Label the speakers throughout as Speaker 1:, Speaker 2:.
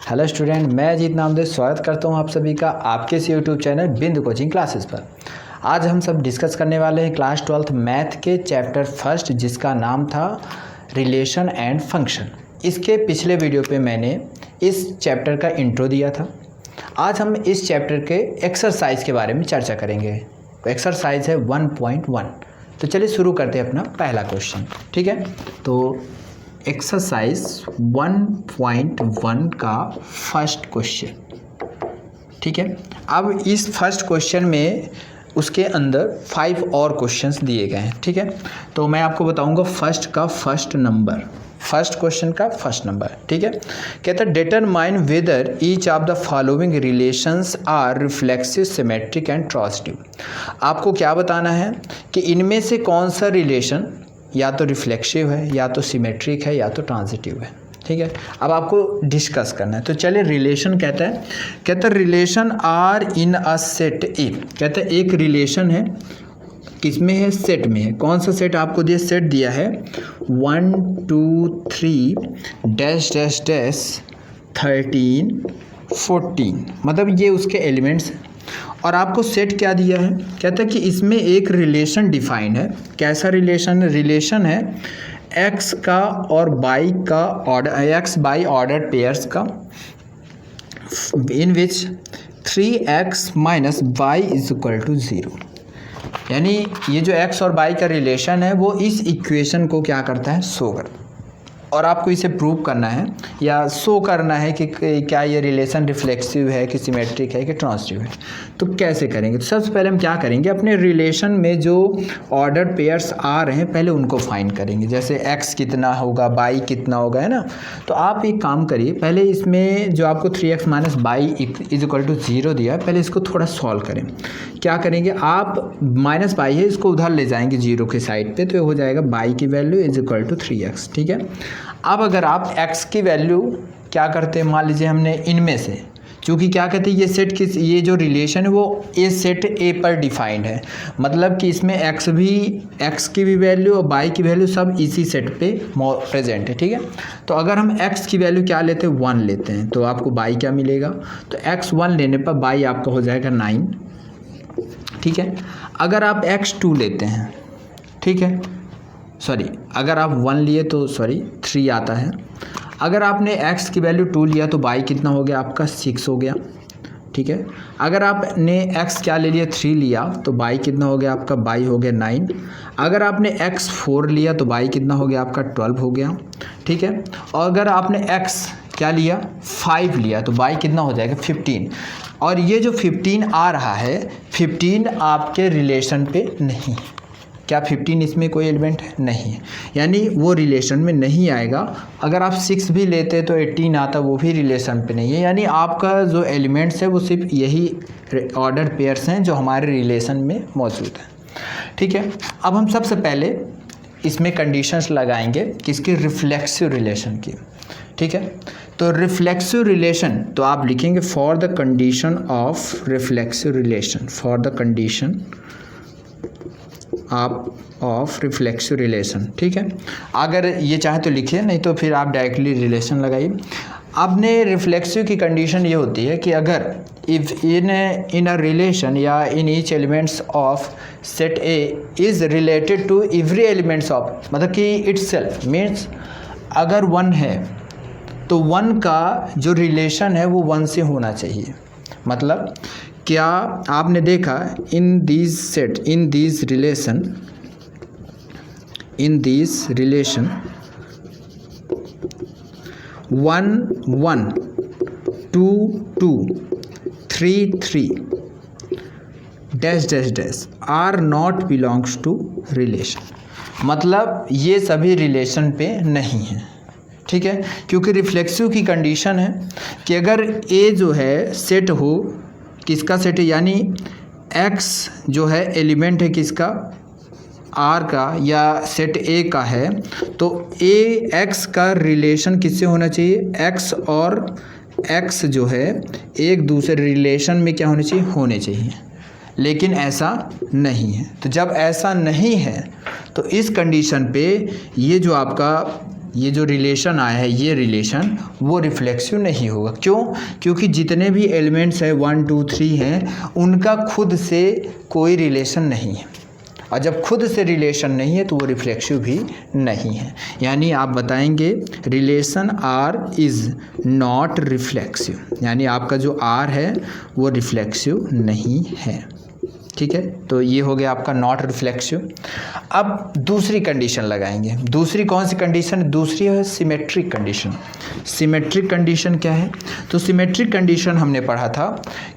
Speaker 1: Hello student, मैं अजीत नामदेव स्वागत करता हूं आप सभी का आपके इस यूट्यूब चैनल बिंदु कोचिंग क्लासेस पर। आज हम सब डिस्कस करने वाले हैं क्लास 12th मैथ के चैप्टर फर्स्ट, जिसका नाम था रिलेशन एंड फंक्शन। इसके पिछले वीडियो पे मैंने इस चैप्टर का इंट्रो दिया था। आज हम इस चैप्टर के एक्सरसाइज के बारे में चर्चा करेंगे। एक्सरसाइज है 1.1। तो चलिए शुरू करते हैं अपना पहला क्वेश्चन। ठीक है, तो एक्सरसाइज 1.1 का फर्स्ट क्वेश्चन। ठीक है, अब इस फर्स्ट क्वेश्चन में उसके अंदर 5 और क्वेश्चंस दिए गए हैं। ठीक है, तो मैं आपको बताऊंगा फर्स्ट क्वेश्चन का फर्स्ट नंबर। ठीक है, कहता है determine whether each of the following relations are reflexive, symmetric and transitive. आपको क्या बताना है कि इनमें से कौन सा रिलेशन या तो रिफ्लेक्सिव है, या तो सिमेट्रिक है, या तो ट्रांजिटिव है। ठीक है, अब आपको डिस्कस करना है। तो चलिए, रिलेशन कहता है relation R in a set A. कहता है एक रिलेशन है, किसमें है? सेट में है। कौन सा सेट आपको दिया? सेट दिया है 1 2 3 डैश डैश डैश 13 14, मतलब ये उसके एलिमेंट्स हैं। और आपको सेट क्या दिया है? कहता है कि इसमें एक रिलेशन डिफाइन है। कैसा रिलेशन है? रिलेशन है एक्स का और वाई का order, X by order pairs का, in which 3x minus Y is equal to 0। यानी ये जो x और y का रिलेशन है वो इस इक्वेशन को क्या करता है? शो करता है। और आपको इसे प्रूव करना है या शो करना है कि क्या ये रिलेशन रिफ्लेक्सिव है, कि सिमेट्रिक है, कि ट्रांजिटिव है। तो कैसे करेंगे? तो सबसे पहले हम क्या करेंगे, अपने रिलेशन में जो ऑर्डर पेयर्स आ रहे हैं पहले उनको फाइंड करेंगे। जैसे x कितना होगा, y कितना होगा, है ना। तो आप एक काम करिए, पहले इसमें जो आपको 3x minus Y is equal to 0 दिया है, पहले इसको थोड़ा सॉल्व करें। क्या करेंगे आप? माइनस वाई है, इसको उधर ले जाएंगे 0 के साइड पे, तो ये हो जाएगा y की value is equal to 3x। ठीक है, अब अगर आप x की वैल्यू क्या करते हैं, मान लीजिए हमने इनमें से, चूँकि क्या कहते हैं ये सेट किस, ये जो रिलेशन है वो ए सेट ए पर डिफाइंड है, मतलब कि इसमें x की भी वैल्यू और y की वैल्यू सब इसी सेट पे प्रेजेंट है। ठीक है, तो अगर हम x की वैल्यू क्या लेते हैं? 1 लेते हैं, तो आपको y क्या मिलेगा? तो x 1 लेने पर y आपका हो जाएगा 9। ठीक है, अगर आप x 2 लेते हैं, ठीक है, सॉरी अगर आप 1 लिए तो 3 आता है। अगर आपने x की वैल्यू 2 लिया तो y कितना हो गया आपका? 6 हो गया। ठीक है, अगर आपने x क्या ले लिया? 3 लिया तो y कितना हो गया आपका? y हो गया 9। अगर आपने x 4 लिया तो y कितना हो गया आपका? 12 हो गया। ठीक है, और अगर आपने x क्या लिया? 5 लिया तो y कितना हो जाएगा? 15। और ये जो 15 आ रहा है, 15 आपके रिलेशन पे नहीं है। क्या 15 इसमें कोई एलिमेंट है? नहीं है, यानी वो रिलेशन में नहीं आएगा। अगर आप 6 भी लेते तो 18 आता, वो भी रिलेशन पे नहीं है। यानी आपका जो एलिमेंट्स है वो सिर्फ यही ऑर्डर पेयर्स हैं जो हमारे रिलेशन में मौजूद हैं। ठीक है, अब हम सबसे पहले इसमें कंडीशंस लगाएंगे किसकी? रिफ्लेक्सिव रिलेशन की। ठीक है, तो रिफ्लेक्सिव रिलेशन, तो आप लिखेंगे for the condition of reflexive relation, for the condition of reflexive relation. ठीक है, अगर ये चाहे तो लिखिए, नहीं तो फिर आप डायरेक्टली रिलेशन लगाइए। आपने रिफ्लेक्सिव की कंडीशन ये होती है कि अगर इफ इन अ रिलेशन या in each elements of set A is related to every elements of, मतलब कि इटसेल्फ, मीन्स अगर 1 है तो 1 का जो रिलेशन है वो 1 से होना चाहिए। मतलब क्या आपने देखा in these set, in these relation 1 1 2 2 3 3 dash dash dash R not belongs to relation, मतलब ये सभी रिलेशन पे नहीं है। ठीक है, क्योंकि रिफ्लेक्सिव की कंडीशन है कि अगर ए जो है सेट हो, किसका सेट है? यानी x जो है एलिमेंट है किसका? R का, या सेट A का है, तो A x का रिलेशन किससे होना चाहिए? x और x जो है एक दूसरे रिलेशन में क्या होने चाहिए? होने चाहिए। लेकिन ऐसा नहीं है। तो जब ऐसा नहीं है तो इस कंडीशन पे ये जो आपका ये जो रिलेशन आया है, ये रिलेशन वो रिफ्लेक्सिव नहीं होगा। क्यों? क्योंकि जितने भी एलिमेंट्स हैं 1 2 3 हैं, उनका खुद से कोई रिलेशन नहीं है, और जब खुद से रिलेशन नहीं है तो वो रिफ्लेक्सिव भी नहीं है। यानी आप बताएंगे relation R is not reflexive, यानी आपका जो आर है वो रिफ्लेक्सिव नहीं है। ठीक है, तो ये हो गया आपका नॉट रिफ्लेक्सिव। अब दूसरी कंडीशन लगाएंगे। दूसरी कौन सी कंडीशन? दूसरी है सिमेट्रिक कंडीशन। सिमेट्रिक कंडीशन क्या है? तो सिमेट्रिक कंडीशन हमने पढ़ा था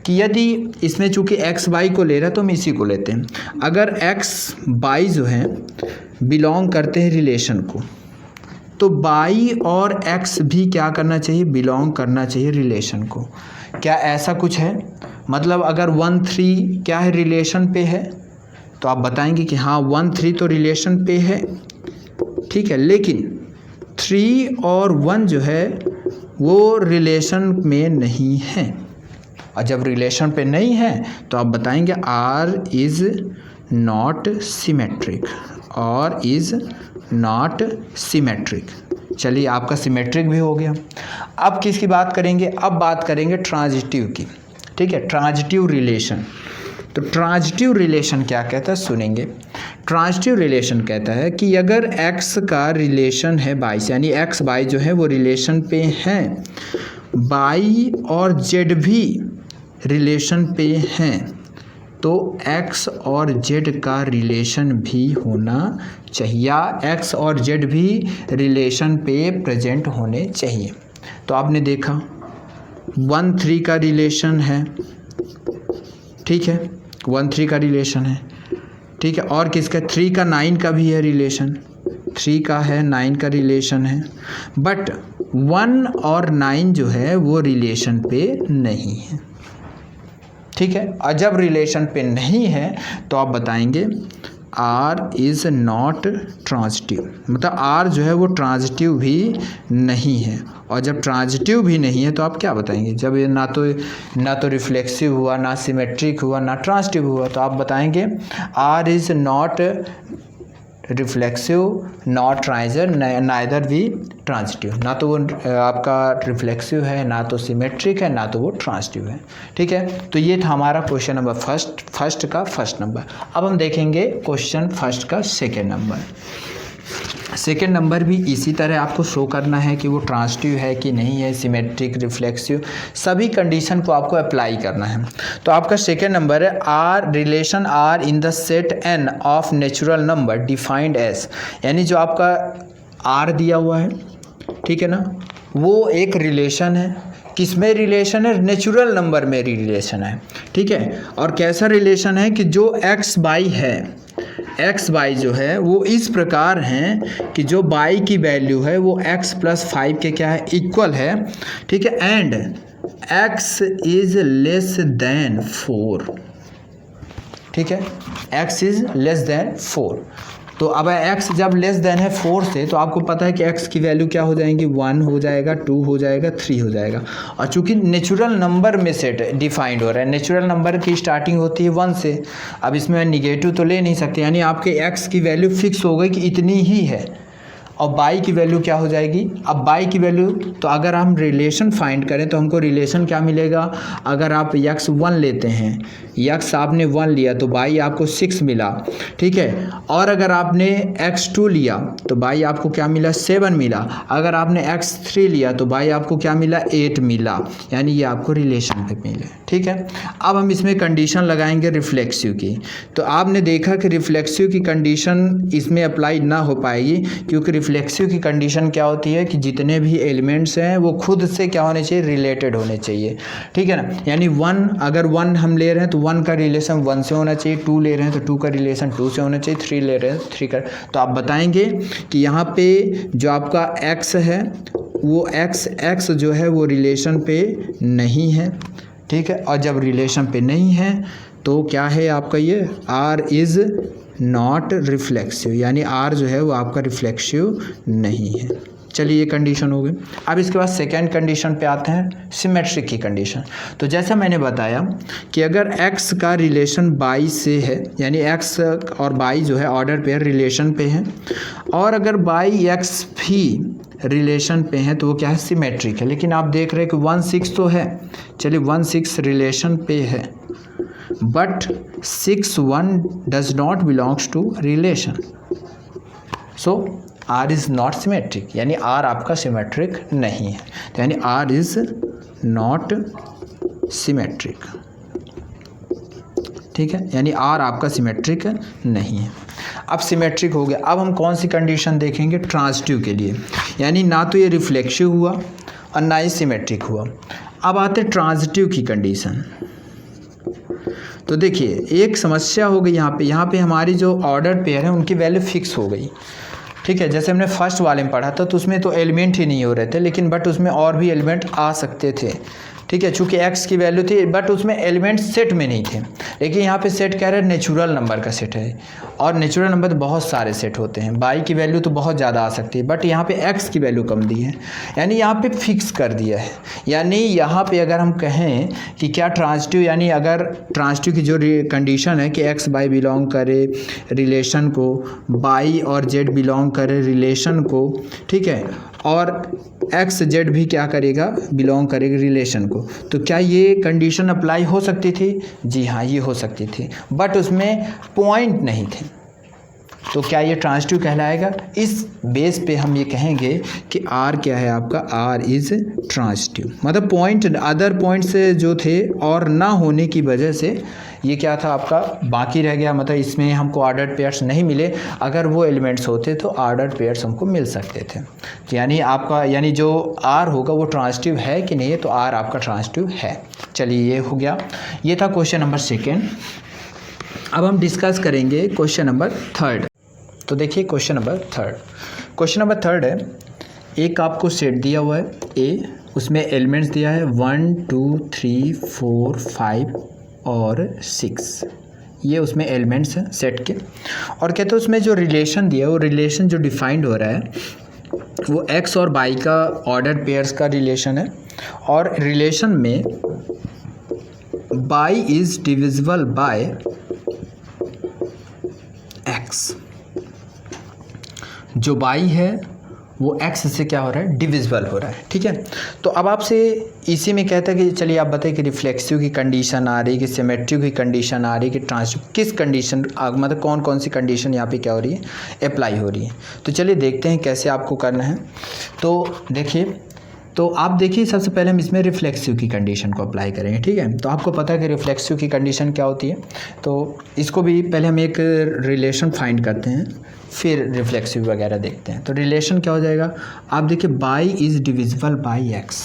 Speaker 1: कि यदि इसमें चूंकि एक्स वाई को ले रहा है तो हम इसी को लेते हैं। अगर एक्स वाई जो है बिलोंग करते हैं रिलेशन को, तो वाई और एक्स भी क्या करना चाहिए? बिलोंग करना चाहिए रिलेशन को। क्या ऐसा कुछ है? मतलब अगर 1 3 क्या है, रिलेशन पे है, तो आप बताएंगे कि हाँ 1 3 तो रिलेशन पे है, ठीक है, लेकिन 3 और 1 जो है वो रिलेशन में नहीं है। और जब रिलेशन पे नहीं है तो आप बताएंगे आर इज़ नॉट सिमेट्रिक, और इज़ नॉट सिमेट्रिक। चलिए, आपका सिमेट्रिक भी हो गया। अब किसकी बात करेंगे? अब बात करेंगे ट्रांजिटिव की। ठीक है, ट्रांजिटिव रिलेशन। तो ट्रांजिटिव रिलेशन क्या कहता है, सुनेंगे। ट्रांजिटिव रिलेशन कहता है कि अगर x का रिलेशन है y से, यानी x y जो है वो रिलेशन पे हैं, y और z भी रिलेशन पे हैं, तो x और z का रिलेशन भी होना चाहिए, या x और z भी रिलेशन पे प्रेजेंट होने चाहिए। तो आपने देखा 1 3 का रिलेशन है, ठीक है, 1 3 का रिलेशन है, ठीक है, और किसका? 3 का 9 का भी है रिलेशन, 3 का है, 9 का रिलेशन है, बट 1 और 9 जो है वो रिलेशन पे नहीं है। ठीक है, और जब रिलेशन पे नहीं है तो आप बताएंगे आर इज़ नॉट ट्रांजिटिव, मतलब आर जो है वो ट्रांजिटिव भी नहीं है। और जब ट्रांजिटिव भी नहीं है तो आप क्या बताएंगे? जब ये ना तो रिफ्लेक्सिव हुआ, ना सिमेट्रिक हुआ, ना ट्रांजिटिव हुआ, तो आप बताएंगे R is not reflexive, not transit, neither भी ट्रांजिटिव। ना तो वो आपका रिफ्लेक्सिव है, ना तो सिमेट्रिक है, ना तो वो ट्रांजिटिव है। ठीक है, तो ये था हमारा क्वेश्चन नंबर फर्स्ट का फर्स्ट नंबर। अब हम देखेंगे क्वेश्चन फर्स्ट का सेकेंड नंबर। सेकेंड नंबर भी इसी तरह आपको शो करना है कि वो ट्रांजिटिव है कि नहीं है, सिमेट्रिक, रिफ्लेक्सिव, सभी कंडीशन को आपको अप्लाई करना है। तो आपका सेकेंड नंबर है R relation R in the set N of natural number defined as, यानी जो आपका आर दिया हुआ है, ठीक है ना, वो एक रिलेशन है। किसमें रिलेशन है? नेचुरल नंबर में रिलेशन है। ठीक है, और कैसा रिलेशन है कि जो एक्स बाई है, एक्स वाई जो है वो इस प्रकार हैं कि जो बाई की वैल्यू है वो x + 5 के क्या है, इक्वल है। ठीक है, and x is less than 4। ठीक है, x इज लेस देन 4। तो अब x जब लेस देन है 4 से, तो आपको पता है कि x की वैल्यू क्या हो जाएंगी, 1 हो जाएगा, 2 हो जाएगा, 3 हो जाएगा। और चूंकि नेचुरल नंबर में सेट डिफाइंड हो रहा है, नेचुरल नंबर की स्टार्टिंग होती है 1 से, अब इसमें मैं निगेटिव तो ले नहीं सकते, यानी आपके x की वैल्यू फिक्स हो गई कि इतनी ही है। और बाई की वैल्यू क्या हो जाएगी? अब बाई की वैल्यू, तो अगर हम रिलेशन फाइंड करें तो हमको रिलेशन क्या मिलेगा? अगर आप x 1 लेते हैं, x आपने 1 लिया तो बाई आपको 6 मिला। ठीक है, और अगर आपने x 2 लिया तो बाई आपको क्या मिला? 7 मिला। अगर आपने x 3 लिया तो बाई आपको क्या मिला? 8 मिला, यानी ये आपको रिलेशन पे मिले। ठीक है, अब हम इसमें कंडीशन लगाएंगे रिफ्लेक्सिव की। तो आपने देखा कि रिफ्लेक्सिव की कंडीशन इसमें अप्लाई ना हो पाएगी, क्योंकि रिफ्लेक्सिव की कंडीशन क्या होती है कि जितने भी एलिमेंट्स हैं वो खुद से क्या होने चाहिए? रिलेटेड होने चाहिए। ठीक है ना, यानी 1, अगर 1 हम ले रहे हैं तो 1 का रिलेशन 1 से होना चाहिए, 2 ले रहे हैं तो 2 का रिलेशन 2 से होना चाहिए, 3 ले रहे हैं तो 3 का। तो आप बताएंगे कि यहाँ पे जो आपका x है वो x जो है वो रिलेशन पे नहीं है। ठीक है, और जब रिलेशन पे नहीं है तो क्या है आपका ये? R इज़ नॉट रिफ्लेक्सिव, यानी R जो है वो आपका रिफ्लेक्सिव नहीं है। चलिए, ये कंडीशन हो गई। अब इसके बाद सेकेंड कंडीशन पे आते हैं, सिमेट्रिक की कंडीशन। तो जैसा मैंने बताया कि अगर x का रिलेशन बाई से है, यानी x और बाई जो है ऑर्डर पेयर रिलेशन पे है, और अगर बाई x भी रिलेशन पे हैं तो वो क्या है, सिमेट्रिक है। लेकिन आप देख रहे हैं कि 1-6 तो है, चलिए 1-6 रिलेशन पे है, but 6-1 does not belongs to relation, so R is not symmetric, यानी आर आपका सिमेट्रिक नहीं है। तो यानी आर इज़ नॉट सिमेट्रिक, ठीक है, यानी आर आपका सिमेट्रिक नहीं है। अब सिमेट्रिक हो गया, अब हम कौन सी कंडीशन देखेंगे ट्रांजिटिव के लिए, यानी ना तो ये रिफ्लेक्सिव हुआ और ना ही सिमेट्रिक हुआ। अब आते हैं ट्रांजिटिव की कंडीशन। तो देखिए एक समस्या हो गई यहाँ पे हमारी जो ऑर्डर पेयर है उनकी वैल्यू फिक्स हो गई, ठीक है। जैसे हमने फर्स्ट वाले में पढ़ा था तो उसमें तो एलिमेंट ही नहीं हो रहे थे, लेकिन बट उसमें और भी एलिमेंट आ सकते थे, ठीक है, चूँकि x की वैल्यू थी बट उसमें एलिमेंट सेट में नहीं थे। लेकिन यहाँ पे सेट कह रहे हैं नेचुरल नंबर का सेट है, और नेचुरल नंबर तो बहुत सारे सेट होते हैं, y की वैल्यू तो बहुत ज़्यादा आ सकती है, बट यहाँ पे x की वैल्यू कम दी है, यानी यहाँ पे फिक्स कर दिया है। यानी यहाँ पे अगर हम कहें कि क्या ट्रांजिटिव, यानी अगर ट्रांजिटिव की जो कंडीशन है कि x y बिलोंग करे रिलेशन को, y और z बिलोंग करे रिलेशन को, ठीक है, और एक्स जेड भी क्या करेगा, बिलोंग करेगा रिलेशन को, तो क्या ये कंडीशन अप्लाई हो सकती थी? जी हाँ, ये हो सकती थी, बट उसमें पॉइंट नहीं थे। तो क्या ये ट्रांजिटिव कहलाएगा? इस बेस पे हम ये कहेंगे कि आर क्या है आपका, आर इज़ ट्रांजिटिव। मतलब पॉइंट अदर पॉइंट से जो थे और ना होने की वजह से ये क्या था आपका बाकी रह गया, मतलब इसमें हमको ऑर्डर्ड पेयर्स नहीं मिले। अगर वो एलिमेंट्स होते तो ऑर्डर्ड पेयर्स हमको मिल सकते थे। यानी आपका यानी जो आर होगा वो ट्रांजिटिव है कि नहीं है, तो आर आपका ट्रांजिटिव है। चलिए ये हो गया, ये था क्वेश्चन नंबर 2। अब हम डिस्कस करेंगे क्वेश्चन नंबर 3। तो देखिए क्वेश्चन नंबर 3। क्वेश्चन नंबर 3 है, एक आपको सेट दिया हुआ है ए, उसमें एलिमेंट्स दिया है 1 2 3 4 5 और 6, ये उसमें एलिमेंट्स हैं सेट के। और कहते हैं उसमें जो रिलेशन दिया है वो रिलेशन जो डिफाइंड हो रहा है वो x और y का ऑर्डर पेयर्स का रिलेशन है, और रिलेशन में y is divisible by x। जो y है वो x से क्या हो रहा है, डिविजिबल हो रहा है, ठीक है। तो अब आपसे इसी में कहता है कि चलिए आप बताइए कि रिफ्लेक्सिव की कंडीशन आ रही है, कि सिमेट्रिक की कंडीशन आ रही है, कि ट्रांजिटिव, किस कंडीशन मतलब कौन कौन सी कंडीशन यहाँ पे क्या हो रही है, अप्लाई हो रही है। तो चलिए देखते हैं कैसे आपको करना है। तो देखिए, तो आप देखिए सबसे पहले हम इसमें रिफ्लेक्सिव की कंडीशन को अप्लाई करेंगे, ठीक है। तो आपको पता है कि रिफ्लेक्सिव की कंडीशन क्या होती है, तो इसको भी पहले हम एक रिलेशन फाइंड करते हैं, फिर रिफ्लेक्सिव वगैरह देखते हैं। तो रिलेशन क्या हो जाएगा, आप देखिए y is divisible by x,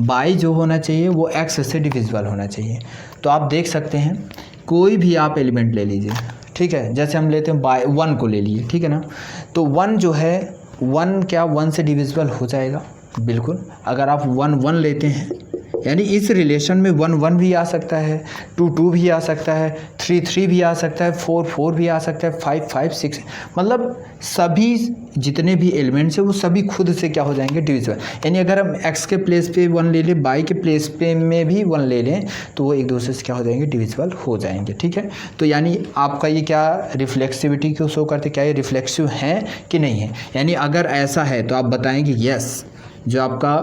Speaker 1: y जो होना चाहिए वो x से डिविजिबल होना चाहिए। तो आप देख सकते हैं कोई भी आप एलिमेंट ले लीजिए, ठीक है, जैसे हम लेते हैं बाई 1 को ले लिए, ठीक है ना। तो 1 जो है 1 क्या 1 से डिविजिबल हो जाएगा, बिल्कुल। अगर आप 1 1 लेते हैं, यानी इस रिलेशन में 1 1 भी आ सकता है, 2 2 भी आ सकता है, 3 3 भी आ सकता है, 4 4 भी आ सकता है, 5 5 6, मतलब सभी जितने भी एलिमेंट्स हैं वो सभी खुद से क्या हो जाएंगे, डिविजिबल। यानी अगर हम x के प्लेस पे 1 ले लें, y के प्लेस पे में भी 1 ले लें, तो वो एक दूसरे से क्या हो जाएंगे, डिविजिबल हो जाएंगे, ठीक है। तो यानी आपका ये क्या रिफ्लेक्सिविटी को शो करते, क्या ये रिफ्लेक्सिव है कि नहीं है। यानी अगर ऐसा है तो आप बताएंगे यस, जो आपका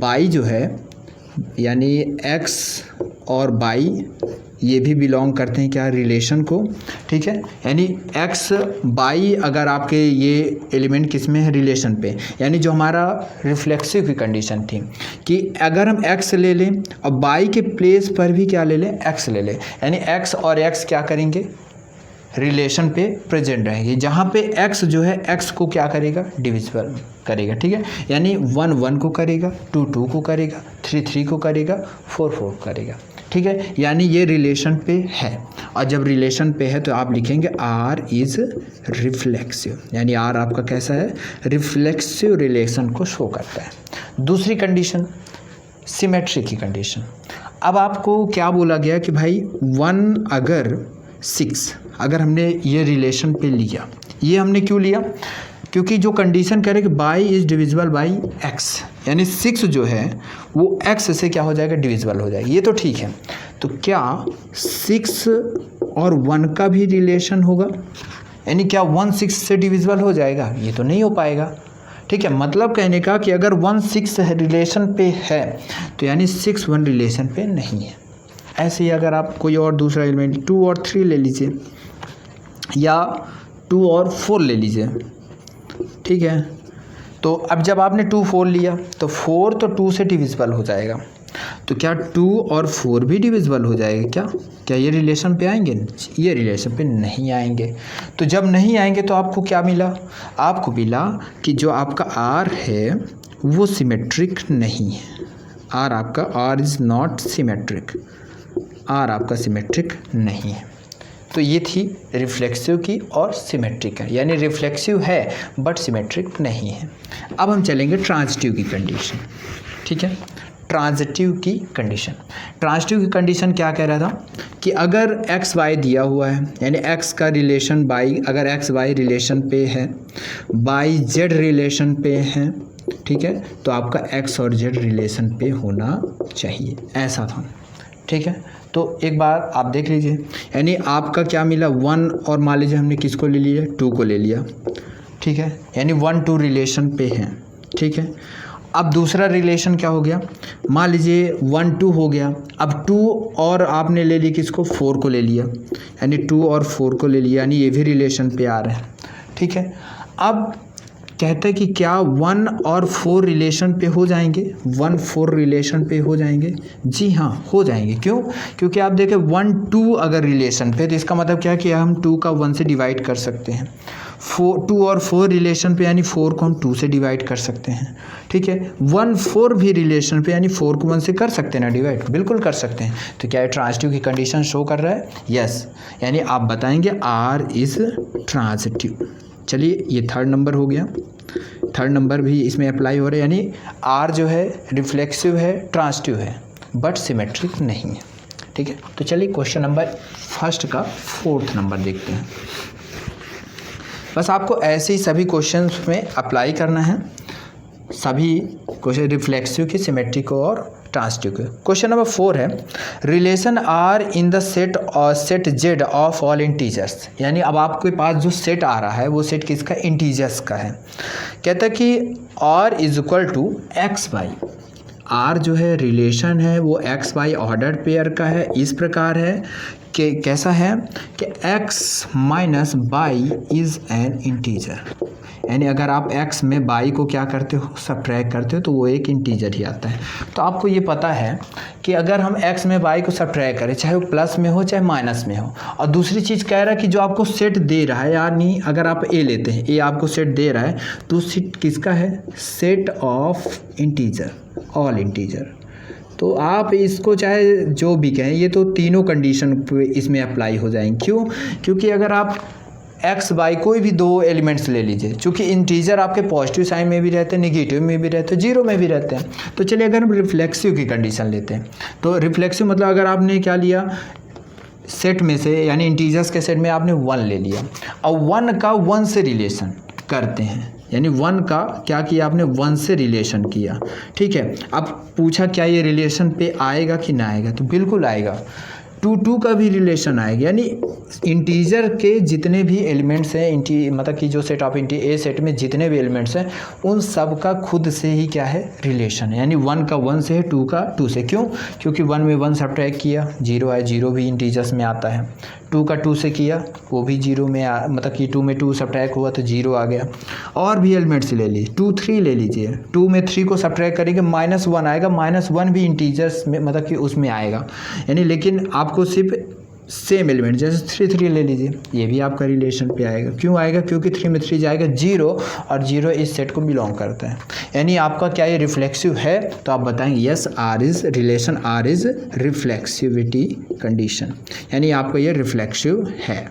Speaker 1: y जो है यानी x और y ये भी बिलोंग करते हैं क्या, रिलेशन को, ठीक है। यानी x y अगर आपके ये एलिमेंट किस में है, रिलेशन पे, यानी जो हमारा रिफ्लेक्सिव की कंडीशन थी कि अगर हम x ले लें और y के प्लेस पर भी क्या ले लें, x ले लें, यानी x और x क्या करेंगे, रिलेशन पे प्रेजेंट रहेंगे, जहाँ पे x जो है x को क्या करेगा, डिविजिबल करेगा, ठीक है। यानी 1 1 को करेगा, 2 2 को करेगा, 3 3 को करेगा, 4 4 करेगा, ठीक है। यानी ये रिलेशन पे है, और जब रिलेशन पे है तो आप लिखेंगे R इज़ रिफ्लेक्सिव, यानी R आपका कैसा है, रिफ्लेक्सिव रिलेशन को शो करता है। दूसरी कंडीशन सिमेट्रिक की कंडीशन। अब आपको क्या बोला गया कि भाई 1 अगर 6 अगर हमने ये रिलेशन पे लिया, ये हमने क्यों लिया, क्योंकि जो कंडीशन कह रहे कि y is divisible by x, यानी 6 जो है वो x से क्या हो जाएगा, डिविजिबल हो जाएगा, ये तो ठीक है। तो क्या 6 और 1 का भी रिलेशन होगा, यानी क्या 1 6 से डिविजिबल हो जाएगा, ये तो नहीं हो पाएगा, ठीक है, मतलब कहने का कि अगर 1 6 रिलेशन पे है तो यानी 6 1 रिलेशन पे नहीं है। ऐसे ही अगर आप कोई और दूसरा एलिमेंट 2 और 3 ले लीजिए या 2 और 4 ले लीजिए, ठीक है। तो अब जब आपने 2 4 लिया तो 4 तो 2 से डिविजिबल हो जाएगा, तो क्या 2 और 4 भी डिविजिबल हो जाएगा? क्या ये रिलेशन पे आएंगे? ये रिलेशन पे नहीं आएंगे। तो जब नहीं आएंगे तो आपको क्या मिला? आपको मिला कि जो आपका R है वो सिमेट्रिक नहीं है। R आपका R is not symmetric, R आपका सिमेट्रिक नहीं है। तो ये थी रिफ्लेक्सिव की और सिमेट्रिक है, यानी रिफ्लेक्सिव है बट सिमेट्रिक नहीं है। अब हम चलेंगे ट्रांजिटिव की कंडीशन, ठीक है। ट्रांजिटिव की कंडीशन, ट्रांजिटिव की कंडीशन क्या कह रहा था कि अगर एक्स वाई दिया हुआ है, यानी एक्स का रिलेशन बाई, अगर एक्स वाई रिलेशन पे है, बाई जेड रिलेशन पे है, ठीक है, तो आपका एक्स और जेड रिलेशन पे होना चाहिए, ऐसा था, ठीक है। तो एक बार आप देख लीजिए, यानी आपका क्या मिला 1 और मान लीजिए हमने किसको ले लिया 2 को ले लिया, ठीक है, यानी 1 2 रिलेशन पे है, ठीक है। अब दूसरा रिलेशन क्या हो गया, मान लीजिए 1 2 हो गया, अब 2 और आपने ले ली किसको 4 को ले लिया, यानी 2 और 4 को ले लिया, यानी ये भी रिलेशन पे आ रहे हैं, ठीक है। अब कहते हैं कि क्या 1 और 4 रिलेशन पे हो जाएंगे, 1 4 रिलेशन पे हो जाएंगे? जी हाँ, हो जाएंगे। क्यों? क्योंकि आप देखें 1 2 अगर रिलेशन पे, तो इसका मतलब क्या है कि हम 2 का 1 से डिवाइड कर सकते हैं। 2 और 4 रिलेशन पे, यानी 4 को हम 2 से डिवाइड कर सकते हैं, ठीक है। 1 4 भी रिलेशन पे, यानी 4 को 1 से कर सकते हैं ना डिवाइड, बिल्कुल कर सकते हैं। तो क्या ये ट्रांजिटिव की कंडीशन शो कर रहा है? यस, यानी आप बताएंगे R इज़ ट्रांजिटिव। चलिए, ये 3rd नंबर हो गया, 3rd नंबर भी इसमें अप्लाई हो रहा है, यानी R जो है रिफ्लेक्सिव है, ट्रांजिटिव है, बट सिमेट्रिक नहीं है, ठीक है। तो चलिए क्वेश्चन नंबर 1 का 4th नंबर देखते हैं। बस आपको ऐसे ही सभी क्वेश्चंस में अप्लाई करना है, सभी क्वेश्चन रिफ्लेक्सिव की, सिमेट्रिक और ट्रांजिटिव के। क्वेश्चन नंबर 4 है, relation R in the set Z of all integers, यानी अब आपके पास जो सेट आ रहा है वो सेट किसका? इंटीजर्स का है। कहता है कि R is equal to x y, R जो है रिलेशन है वो एक्स वाई ऑर्डर्ड पेयर का है, इस प्रकार है कि कैसा है कि x minus by is an integer, यानी अगर आप x में बाई को क्या करते हो, सब्ट्रैक्ट करते हो, तो वो एक इंटीजर ही आता है। तो आपको ये पता है कि अगर हम x में बाई को सब्ट्रैक्ट करें, चाहे वो प्लस में हो चाहे माइनस में हो, और दूसरी चीज़ कह रहा है कि जो आपको सेट दे रहा है, यानी अगर आप a लेते हैं, a आपको सेट दे रहा है, तो सेट किसका है? Set of integer, all integer. तो आप इसको चाहे जो भी कहें, ये तो तीनों कंडीशन इसमें अप्लाई हो जाएंगे। क्यों? क्योंकि अगर आप एक्स वाई कोई भी 2 एलिमेंट्स ले लीजिए, चूँकि इंटीजर आपके पॉजिटिव साइन में भी रहते हैं, निगेटिव में भी रहते हैं, जीरो में भी रहते हैं। तो चलिए अगर हम रिफ्लेक्सिव की कंडीशन लेते हैं, तो रिफ्लेक्सिव मतलब अगर आपने क्या लिया, सेट में से, यानी इंटीजर्स के सेट में आपने 1 ले लिया, और 1 का 1 से रिलेशन करते हैं, यानी 1 का क्या किया आपने? 1 से रिलेशन किया, ठीक है। अब पूछा क्या ये रिलेशन पे आएगा कि ना आएगा? तो बिल्कुल आएगा, 2 का भी रिलेशन आएगा, यानी इंटीजर के जितने भी एलिमेंट्स हैं, मतलब कि जो सेट ऑफ ए सेट में जितने भी एलिमेंट्स हैं, उन सब का खुद से ही क्या है? रिलेशन है, यानी 1 का 1 से है, 2 का 2 से। क्यों? क्योंकि 1 में 1 सब्ट्रैक्ट किया, 0 आया, 0 भी इंटीजर्स में आता है। 2 का 2 से किया, वो भी 0 में मतलब कि 2 में 2 सब्ट्रैक्ट हुआ तो 0 आ गया। और भी एलिमेंट्स ले लीजिए, 2 3 ले लीजिए, 2 में 3 को सब्ट्रैक्ट करेंगे, -1 आएगा, -1 भी इंटीजर्स में मतलब कि उसमें आएगा, यानी लेकिन आपको सिर्फ सेम एलिमेंट, जैसे 3 3 ले लीजिए, ये भी आपका रिलेशन पे आएगा। क्यों आएगा? क्योंकि 3 में 3 जाएगा 0, और 0 इस सेट को बिलोंग करता है, यानी आपका क्या ये रिफ्लेक्सिव है? तो आप बताएंगे yes, R is relation, R is reflexivity condition, यानी आपका ये रिफ्लेक्सिव है।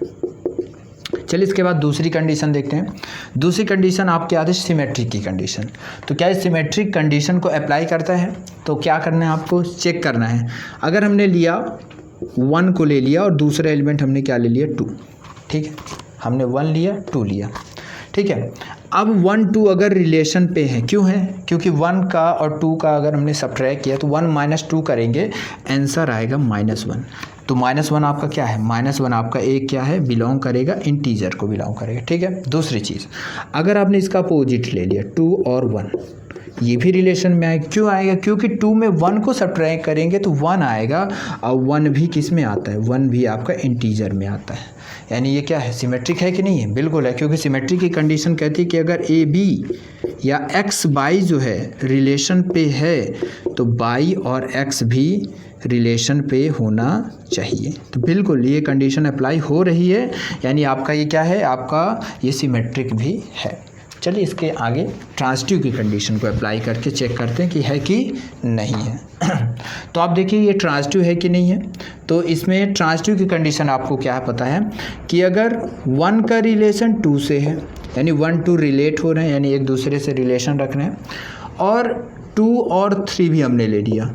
Speaker 1: चलिए इसके बाद दूसरी कंडीशन देखते हैं। दूसरी कंडीशन आपकी आती है सिमेट्रिक की कंडीशन। तो क्या इस सिमेट्रिक कंडीशन को अप्लाई करता है? तो क्या करना है आपको? चेक करना है। अगर हमने लिया 1 को ले लिया और दूसरा एलिमेंट हमने क्या ले लिया? 2, ठीक है, हमने 1 लिया 2 लिया, ठीक है। अब 1 2 अगर रिलेशन पे है, क्यों है? क्योंकि 1 का और 2 का अगर हमने सब्ट्रैक्ट किया तो 1 - 2 करेंगे, आंसर आएगा -1। तो -1 आपका क्या है, -1 आपका एक क्या है, बिलोंग करेगा इंटीजर को बिलोंग करेगा, ठीक है। दूसरी चीज़, अगर आपने इसका अपोजिट ले लिया 2 और 1, ये भी रिलेशन में आएगा। क्यों आएगा, क्योंकि 2 में 1 को सब्ट्रैक्ट करेंगे तो 1 आएगा, और 1 भी किस में आता है, 1 भी आपका इंटीजर में आता है। यानी ये क्या है, सिमेट्रिक है कि नहीं है, बिल्कुल है, क्योंकि सिमेट्रिक की कंडीशन कहती है कि अगर ए बी या एक्स बाई जो है रिलेशन पे है तो बाई और एक्स भी रिलेशन पे होना चाहिए। तो बिल्कुल ये कंडीशन अप्लाई हो रही है, यानी आपका ये क्या है, आपका ये सिमेट्रिक भी है। चलिए इसके आगे ट्रांजिटिव की कंडीशन को अप्लाई करके चेक करते हैं कि है कि नहीं है। तो आप देखिए ये ट्रांजिटिव है कि नहीं है। तो इसमें ट्रांजिटिव की कंडीशन आपको क्या पता है कि अगर 1 का रिलेशन 2 से है, यानी 1 2 रिलेट हो रहे हैं, यानी एक दूसरे से रिलेशन रख रहे हैं, और 2 और 3 भी हमने ले लिया,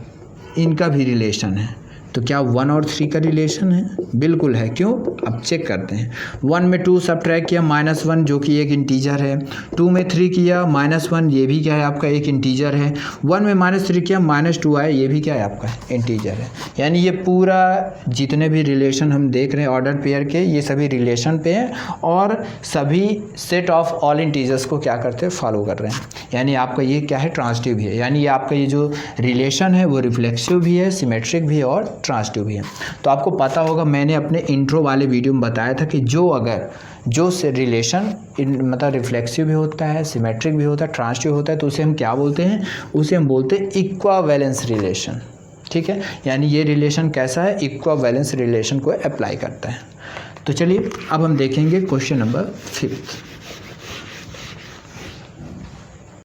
Speaker 1: इनका भी रिलेशन है, तो क्या 1 और 3 का रिलेशन है, बिल्कुल है। क्यों, अब चेक करते हैं। 1 में 2 सब्ट्रैक्ट किया, -1 जो कि एक इंटीजर है, 2 में 3 किया, -1 ये भी क्या है आपका एक इंटीजर है, 1 में -3 किया, -2 आया, ये भी क्या है आपका इंटीजर है। यानी ये पूरा जितने भी रिलेशन हम देख रहे हैं ऑर्डर पेयर के, ये सभी रिलेशन पे हैं और सभी सेट ऑफ ऑल इंटीजर्स को क्या करते हैं, फॉलो कर रहे हैं। यानी आपका ये क्या है, ट्रांजिटिव भी है। यानी ये आपका ये जो रिलेशन है वो रिफ्लेक्सिव भी है, सिमेट्रिक भी है और ट्रांजिटिव भी है। तो आपको पता होगा, मैंने अपने इंट्रो वाले वीडियो में बताया था कि जो से रिलेशन मतलब रिफ्लेक्सिव भी होता है, सिमेट्रिक भी होता है, ट्रांजिटिव होता है, तो उसे हम क्या बोलते हैं, उसे हम बोलते हैं इक्विवेलेंस रिलेशन, ठीक है। यानी ये रिलेशन कैसा है, इक्विवेलेंस रिलेशन को अप्लाई करता है। तो चलिए अब हम देखेंगे क्वेश्चन नंबर 5।